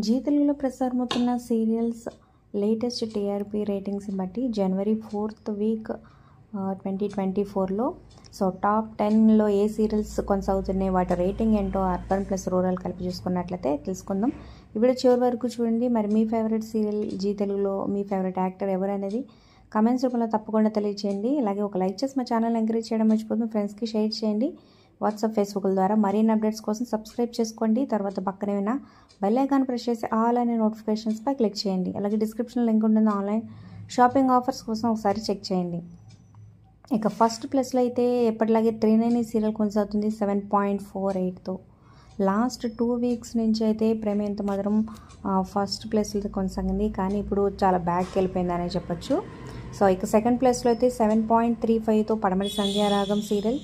G తెలుగులో ప్రసారమవుతున్న serials latest TRP రేటింగ్స్ని బట్టి జనవరి 4th week 2024లో top 10లో ఏ serials కొనసాగుతున్నాయి, వాటి రేటింగ్ ఏంటో అర్బన్ ప్లస్ రూరల్ కలిపి చూసుకున్నట్లయితే తెలుసుకుందాం. ఇప్పుడు చివరి వరకు చూడండి. మరి మీ ఫేవరెట్ సీరియల్ జీ తెలుగులో మీ ఫేవరెట్ యాక్టర్ ఎవరు అనేది కమెంట్స్ రూపంలో తప్పకుండా తెలియచేయండి. అలాగే ఒక లైక్ చేసి మా ఛానల్ ఎంకరేజ్ చేయడం మర్చిపోతుంది. మీ ఫ్రెండ్స్కి షేర్ చేయండి. వాట్సాప్, ఫేస్బుక్ ద్వారా మరిన్ని అప్డేట్స్ కోసం సబ్స్క్రైబ్ చేసుకోండి. తర్వాత పక్కనే ఉన్న బెల్ ఐకాన్ ప్రెస్ చేసి ఆల్ అనే నోటిఫికేషన్స్పై క్లిక్ చేయండి. అలాగే డిస్క్రిప్షన్లో లింక్ ఉంటుంది. ఆన్లైన్ షాపింగ్ ఆఫర్స్ కోసం ఒకసారి చెక్ చేయండి. ఇక ఫస్ట్ ప్లేస్లో అయితే ఎప్పటిలాగే 390 సీరియల్ కొనసాగుతుంది 7.48తో. లాస్ట్ 2 వీక్స్ నుంచి అయితే ప్రేమ ఎంత మధురం ఫస్ట్ ప్లేస్లో కొనసాగింది, కానీ ఇప్పుడు చాలా బ్యాక్కి వెళ్ళిపోయింది అనే చెప్పొచ్చు. ఇక సెకండ్ ప్లేస్లో అయితే 7.35తో పడమటి సంధ్యారాగం సీరియల్.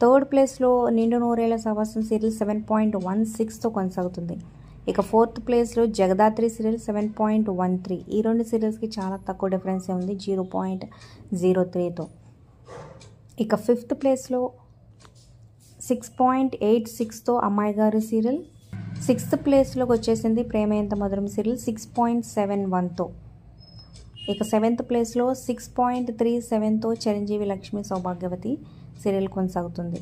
థర్డ్ ప్లేస్లో నిండు నూరేళ్ల సహవాసం సీరియల్ 7.16తో కొనసాగుతుంది. ఇక ఫోర్త్ ప్లేస్లో జగదాత్రి సీరియల్ 7.13. ఈ రెండు సీరియల్స్కి చాలా తక్కువ డిఫరెన్స్ ఉంది, 0.03తో. ఇక ఫిఫ్త్ ప్లేస్లో 6.86తో అమ్మాయి గారు సీరియల్. సిక్స్త్ ప్లేస్లోకి వచ్చేసింది ప్రేమ ఎంత మధురం సీరియల్ 6.71తో. ఇక సెవెంత్ ప్లేస్లో 6.37తో చిరంజీవి లక్ష్మి సౌభాగ్యవతి సీరియల్ కొనసాగుతుంది.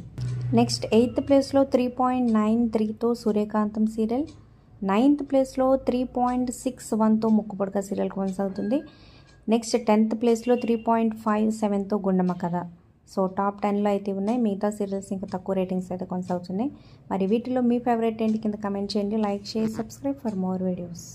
నెక్స్ట్ ఎయిత్ ప్లేస్లో 3.93తో సూర్యకాంతం సీరియల్. నైన్త్ ప్లేస్లో 3.61తో ముక్కుపుడక సీరియల్ కొనసాగుతుంది. నెక్స్ట్ 10th ప్లేస్లో 3.57తో గుండమ్మ కథ. టాప్ 10లో అయితే ఉన్నాయి. మిగతా సీరియల్స్ ఇంకా తక్కువ రేటింగ్స్ అయితే కొనసాగుతున్నాయి. మరి వీటిలో మీ ఫేవరెట్ ఏంటి కింద కమెంట్ చేయండి. Like, share, subscribe for more videos.